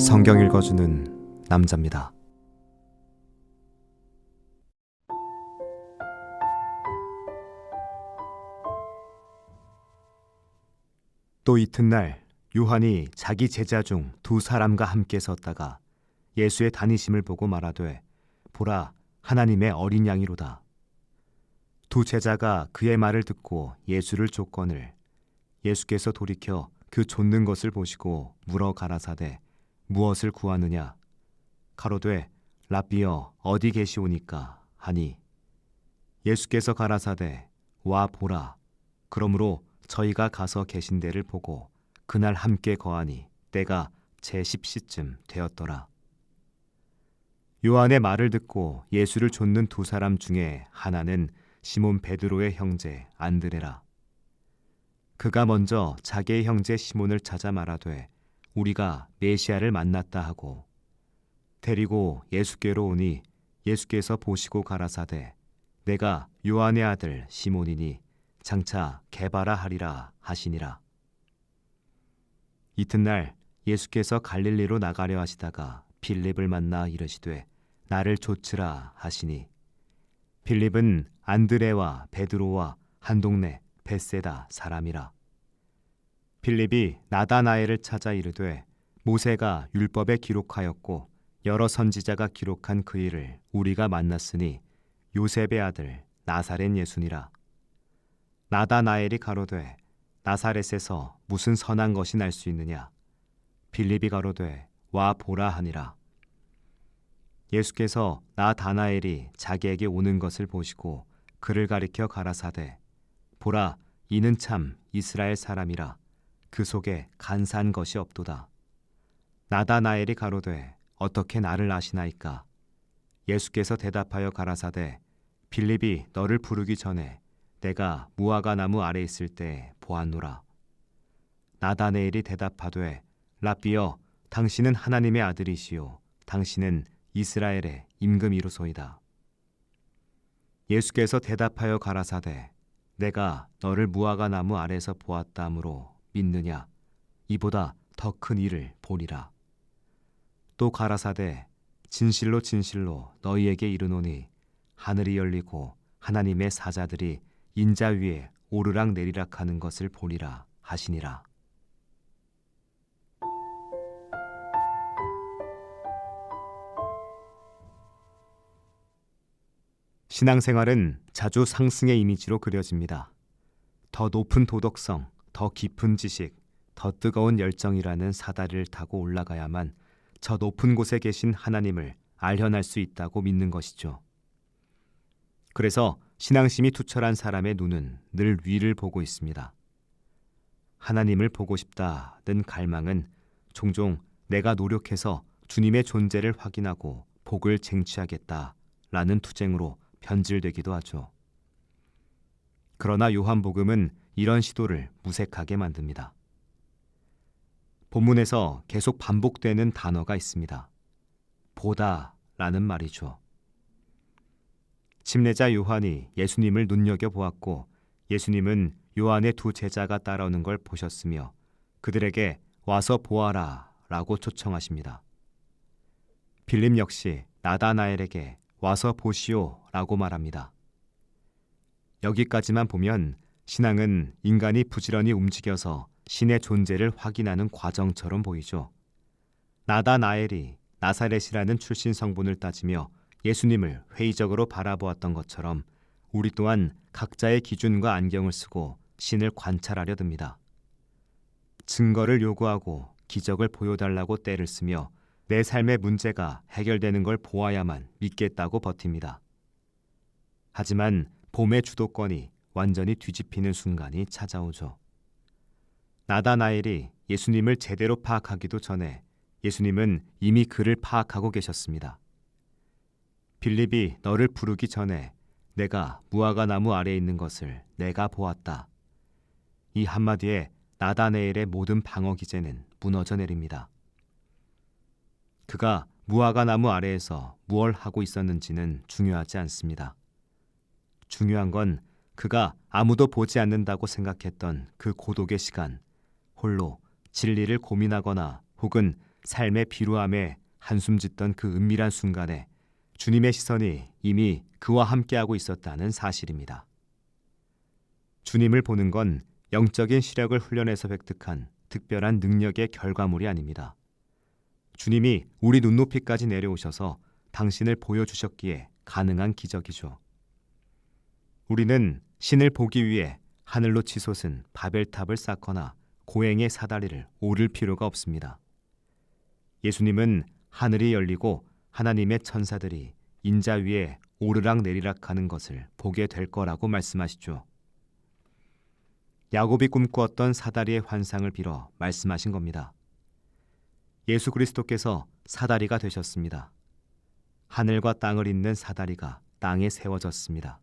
성경 읽어주는 남자입니다. 또 이튿날 요한이 자기 제자 중 두 사람과 함께 섰다가 예수의 다니심을 보고 말하되, 보라, 하나님의 어린 양이로다. 두 제자가 그의 말을 듣고 예수를 쫓거늘 예수께서 돌이켜 그 쫓는 것을 보시고 물어 가라사대, 무엇을 구하느냐? 가로되, 랍비여, 어디 계시오니까 하니, 예수께서 가라사대, 와 보라. 그러므로 저희가 가서 계신 데를 보고 그날 함께 거하니 때가 제10시쯤 되었더라. 요한의 말을 듣고 예수를 쫓는 두 사람 중에 하나는 시몬 베드로의 형제 안드레라. 그가 먼저 자기의 형제 시몬을 찾아 말하되, 우리가 메시아를 만났다 하고 데리고 예수께로 오니 예수께서 보시고 가라사대, 내가 요한의 아들 시몬이니 장차 게바라 하리라 하시니라. 이튿날 예수께서 갈릴리로 나가려 하시다가 빌립을 만나 이르시되, 나를 좇으라 하시니, 빌립은 안드레와 베드로와 한 동네 벳세다 사람이라. 빌립이 나다나엘을 찾아 이르되, 모세가 율법에 기록하였고 여러 선지자가 기록한 그 일을 우리가 만났으니 요셉의 아들 나사렛 예수니라. 나다나엘이 가로되, 나사렛에서 무슨 선한 것이 날 수 있느냐? 빌립이 가로되, 와 보라 하니라. 예수께서 나다나엘이 자기에게 오는 것을 보시고 그를 가리켜 가라사대, 보라, 이는 참 이스라엘 사람이라. 그 속에 간사한 것이 없도다. 나다나엘이 가로되, 어떻게 나를 아시나이까? 예수께서 대답하여 가라사대, 빌립이 너를 부르기 전에 내가 무화과 나무 아래 있을 때 보았노라. 나다나엘이 대답하되, 랍비여, 당신은 하나님의 아들이시요 당신은 이스라엘의 임금이로소이다. 예수께서 대답하여 가라사대, 내가 너를 무화과 나무 아래에서 보았다 하므로 믿느냐? 이보다 더 큰 일을 보리라. 또 가라사대, 진실로 진실로 너희에게 이르노니 하늘이 열리고 하나님의 사자들이 인자 위에 오르락 내리락 하는 것을 보리라 하시니라. 신앙생활은 자주 상승의 이미지로 그려집니다. 더 높은 도덕성, 더 깊은 지식, 더 뜨거운 열정이라는 사다리를 타고 올라가야만 저 높은 곳에 계신 하나님을 알현할 수 있다고 믿는 것이죠. 그래서 신앙심이 투철한 사람의 눈은 늘 위를 보고 있습니다. 하나님을 보고 싶다는 갈망은 종종 내가 노력해서 주님의 존재를 확인하고 복을 쟁취하겠다라는 투쟁으로 변질되기도 하죠. 그러나 요한복음은 이런 시도를 무색하게 만듭니다. 본문에서 계속 반복되는 단어가 있습니다. 보다라는 말이죠. 침례자 요한이 예수님을 눈여겨보았고 예수님은 요한의 두 제자가 따라오는 걸 보셨으며 그들에게 와서 보아라 라고 초청하십니다. 빌립 역시 나다나엘에게 와서 보시오 라고 말합니다. 여기까지만 보면 신앙은 인간이 부지런히 움직여서 신의 존재를 확인하는 과정처럼 보이죠. 나다나엘이 나사렛이라는 출신 성분을 따지며 예수님을 회의적으로 바라보았던 것처럼 우리 또한 각자의 기준과 안경을 쓰고 신을 관찰하려 듭니다. 증거를 요구하고 기적을 보여달라고 떼를 쓰며 내 삶의 문제가 해결되는 걸 보아야만 믿겠다고 버팁니다. 하지만 봄의 주도권이 완전히 뒤집히는 순간이 찾아오죠. 나다나엘이 예수님을 제대로 파악하기도 전에 예수님은 이미 그를 파악하고 계셨습니다. 빌립이 너를 부르기 전에 내가 무화과 나무 아래에 있는 것을 내가 보았다. 이 한마디에 나다나엘의 모든 방어 기제는 무너져 내립니다. 그가 무화과 나무 아래에서 무얼 하고 있었는지는 중요하지 않습니다. 중요한 건 그가 아무도 보지 않는다고 생각했던 그 고독의 시간, 홀로 진리를 고민하거나 혹은 삶의 비루함에 한숨 짓던 그 은밀한 순간에 주님의 시선이 이미 그와 함께하고 있었다는 사실입니다. 주님을 보는 건 영적인 시력을 훈련해서 획득한 특별한 능력의 결과물이 아닙니다. 주님이 우리 눈높이까지 내려오셔서 당신을 보여주셨기에 가능한 기적이죠. 우리는 신을 보기 위해 하늘로 치솟은 바벨탑을 쌓거나 고행의 사다리를 오를 필요가 없습니다. 예수님은 하늘이 열리고 하나님의 천사들이 인자 위에 오르락 내리락 하는 것을 보게 될 거라고 말씀하시죠. 야곱이 꿈꾸었던 사다리의 환상을 빌어 말씀하신 겁니다. 예수 그리스도께서 사다리가 되셨습니다. 하늘과 땅을 잇는 사다리가 땅에 세워졌습니다.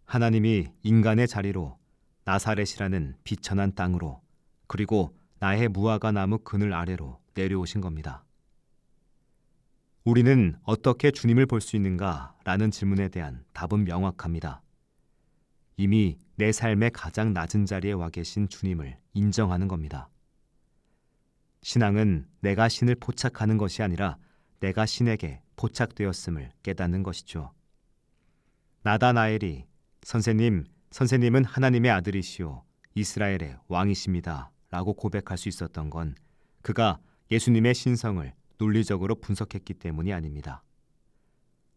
하나님이 인간의 자리로 나사렛이라는 비천한 땅으로 그리고 나의 무화과 나무 그늘 아래로 내려오신 겁니다. 우리는 어떻게 주님을 볼 수 있는가? 라는 질문에 대한 답은 명확합니다. 이미 내 삶의 가장 낮은 자리에 와 계신 주님을 인정하는 겁니다. 신앙은 내가 신을 포착하는 것이 아니라 내가 신에게 포착되었음을 깨닫는 것이죠. 나다나엘이 선생님은 하나님의 아들이시오 이스라엘의 왕이십니다 라고 고백할 수 있었던 건 그가 예수님의 신성을 논리적으로 분석했기 때문이 아닙니다.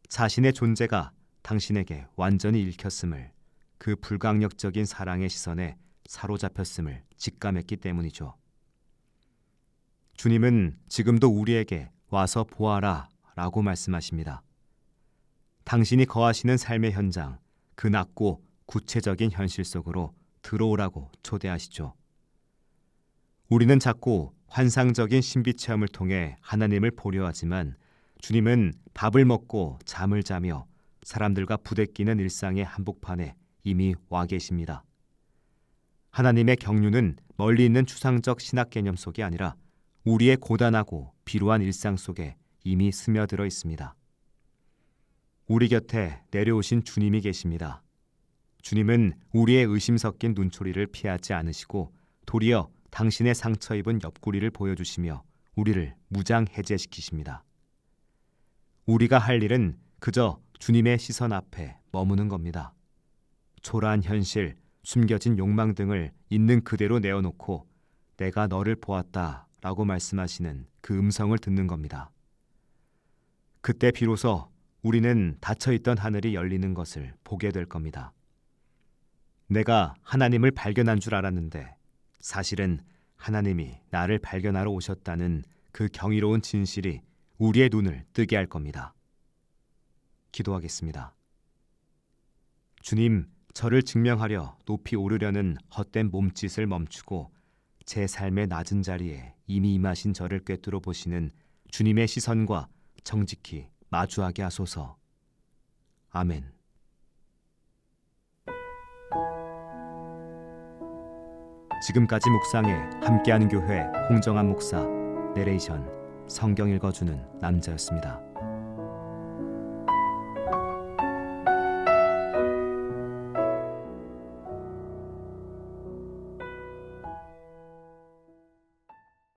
자신의 존재가 당신에게 완전히 읽혔음을, 그 불강력적인 사랑의 시선에 사로잡혔음을 직감했기 때문이죠. 주님은 지금도 우리에게 와서 보아라 라고 말씀하십니다. 당신이 거하시는 삶의 현장, 그 낮고 구체적인 현실 속으로 들어오라고 초대하시죠. 우리는 자꾸 환상적인 신비 체험을 통해 하나님을 보려 하지만 주님은 밥을 먹고 잠을 자며 사람들과 부대끼는 일상의 한복판에 이미 와 계십니다. 하나님의 경륜은 멀리 있는 추상적 신학 개념 속이 아니라 우리의 고단하고 비루한 일상 속에 이미 스며들어 있습니다. 우리 곁에 내려오신 주님이 계십니다. 주님은 우리의 의심 섞인 눈초리를 피하지 않으시고 도리어 당신의 상처 입은 옆구리를 보여주시며 우리를 무장 해제시키십니다. 우리가 할 일은 그저 주님의 시선 앞에 머무는 겁니다. 초라한 현실, 숨겨진 욕망 등을 있는 그대로 내어놓고 내가 너를 보았다 라고 말씀하시는 그 음성을 듣는 겁니다. 그때 비로소 우리는 닫혀있던 하늘이 열리는 것을 보게 될 겁니다. 내가 하나님을 발견한 줄 알았는데 사실은 하나님이 나를 발견하러 오셨다는 그 경이로운 진실이 우리의 눈을 뜨게 할 겁니다. 기도하겠습니다. 주님, 저를 증명하려 높이 오르려는 헛된 몸짓을 멈추고 제 삶의 낮은 자리에 이미 임하신 저를 꿰뚫어 보시는 주님의 시선과 정직히 마주하게 하소서. 아멘. 지금까지 묵상에 함께하는 교회 홍정한 목사, 내레이션 성경 읽어주는 남자였습니다.